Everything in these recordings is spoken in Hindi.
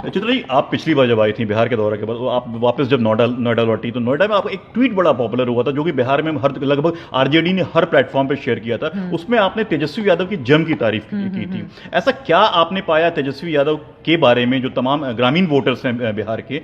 चित्रा जी, आप पिछली बार जब आई थी बिहार के दौरे के बाद, आप वापस जब नोएडा लौटी, तो नोएडा में आपका एक ट्वीट बड़ा पॉपुलर हुआ था, जो कि बिहार में हर लगभग आरजेडी ने हर प्लेटफॉर्म पे शेयर किया था। उसमें आपने तेजस्वी यादव की जम की तारीफ की थी। ऐसा क्या आपने पाया तेजस्वी यादव के बारे में, जो तमाम ग्रामीण वोटर्स हैं बिहार के,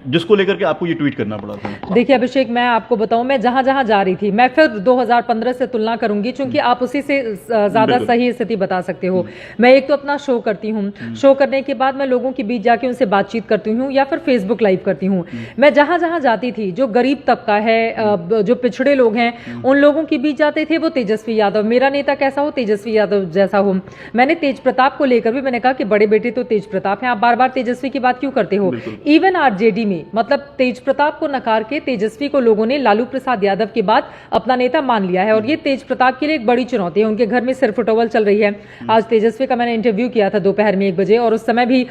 जिसको लेकर के आपको ये ट्वीट करना पड़ा था? देखिए अभिषेक, मैं आपको बताऊं, मैं जहां जहां जा रही थी, मैं फिर 2015 से तुलना करूंगी, क्योंकि आप उसी से ज्यादा सही स्थिति बता सकते हो। मैं एक तो अपना शो करती हूँ, शो करने के बाद मैं लोगों के बीच जाके उनसे बातचीत करती हूँ या फिर फेसबुक लाइव करती हूँ। मैं जहां जहां जाती थी, जो गरीब तबका है, जो पिछड़े लोग हैं, उन लोगों के बीच जाते थे वो तेजस्वी यादव, मेरा नेता कैसा हो, तेजस्वी यादव जैसा हो। मैंने तेज प्रताप को लेकर भी मैंने कहा कि बड़े बेटे तो तेज प्रताप हैं, आप बार बार तेजस्वी की बात क्यों करते हो। इवन आरजेडी में, मतलब तेज प्रताप को नकार के तेजस्वी को लोगों ने लालू प्रसाद यादव के बाद अपना नेता मान लिया है, और ये तेज प्रताप के लिए एक बड़ी चुनौती है। उनके घर में सिर फुटोवल चल रही है। आज तेजस्वी का मैंने इंटरव्यू किया था दोपहर में 1 बजे, और उस समय भी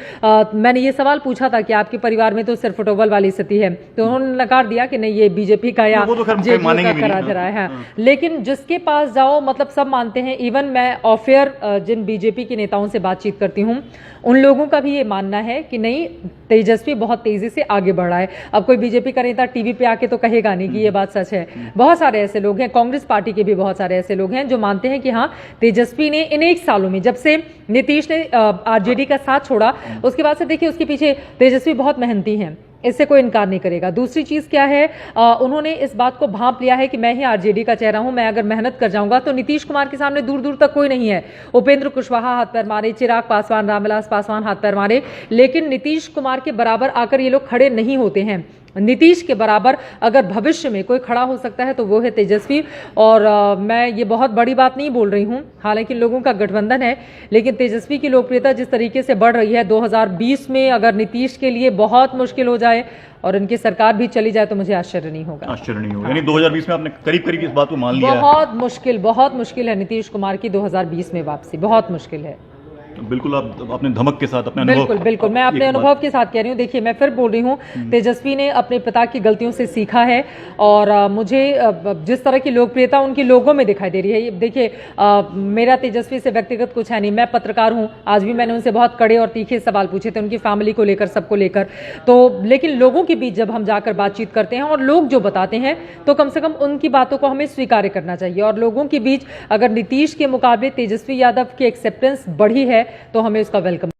मैंने ये सवाल पूछा था कि आपके परिवार में तो सिर फुटोवल वाली स्थिति है, तो उन्होंने नकार दिया कि नहीं, ये बीजेपी का या जेडीयू का करा धरा है। लेकिन जिसके पास जाओ, मतलब सब मानते हैं। इवन मैं ऑफ एयर जिन बीजेपी के नेताओं से बातचीत करती हूँ, उन लोगों का भी ये मानना है कि नहीं, तेजस्वी बहुत तेजी से आगे बढ़ रहा है। अब कोई बीजेपी का नेता टीवी पे आके तो कहेगा नहीं कि ये बात सच है। बहुत सारे ऐसे लोग हैं, कांग्रेस पार्टी के भी बहुत सारे ऐसे लोग हैं जो मानते हैं कि हाँ, तेजस्वी ने इन 1 सालों में, जब से नीतीश ने आरजेडी का साथ छोड़ा, उसके बाद से देखिए उसके पीछे तेजस्वी बहुत मेहनती हैं, इससे कोई इनकार नहीं करेगा। दूसरी चीज क्या है, उन्होंने इस बात को भांप लिया है कि मैं ही आरजेडी का चेहरा हूं, मैं अगर मेहनत कर जाऊंगा तो नीतीश कुमार के सामने दूर दूर तक कोई नहीं है। उपेंद्र कुशवाहा हाथ पैर मारे, चिराग पासवान, रामविलास पासवान हाथ पैर मारे, लेकिन नीतीश कुमार के बराबर आकर ये लोग खड़े नहीं होते हैं। नीतीश के बराबर अगर भविष्य में कोई खड़ा हो सकता है तो वो है तेजस्वी। और मैं ये बहुत बड़ी बात नहीं बोल रही हूँ, हालांकि लोगों का गठबंधन है, लेकिन तेजस्वी की लोकप्रियता जिस तरीके से बढ़ रही है, 2020 में अगर नीतीश के लिए बहुत मुश्किल हो जाए और उनकी सरकार भी चली जाए तो मुझे आश्चर्य नहीं होगा। आश्चर्य नहीं होगा। यानी 2020 में आपने करीब करीब इस बात को मान लिया है। बहुत मुश्किल है नीतीश कुमार की 2020 में वापसी, बहुत मुश्किल है। बिल्कुल, आप अपने धमक के साथ, अपने बिल्कुल मैं अपने अनुभव के साथ कह रही हूँ। देखिए, मैं फिर बोल रही हूँ, तेजस्वी ने अपने पिता की गलतियों से सीखा है, और मुझे जिस तरह की लोकप्रियता उनकी लोगों में दिखाई दे रही है, देखिए मेरा तेजस्वी से व्यक्तिगत कुछ है नहीं, मैं पत्रकार हूँ। आज भी मैंने उनसे बहुत कड़े और तीखे सवाल पूछे थे, उनकी फैमिली को लेकर, सबको लेकर। तो लेकिन लोगों के बीच जब हम जाकर बातचीत करते हैं और लोग जो बताते हैं, तो कम से कम उनकी बातों को हमें स्वीकार करना चाहिए। और लोगों के बीच अगर नीतीश के मुकाबले तेजस्वी यादव की एक्सेप्टेंस बढ़ी है तो हमें उसका वेलकम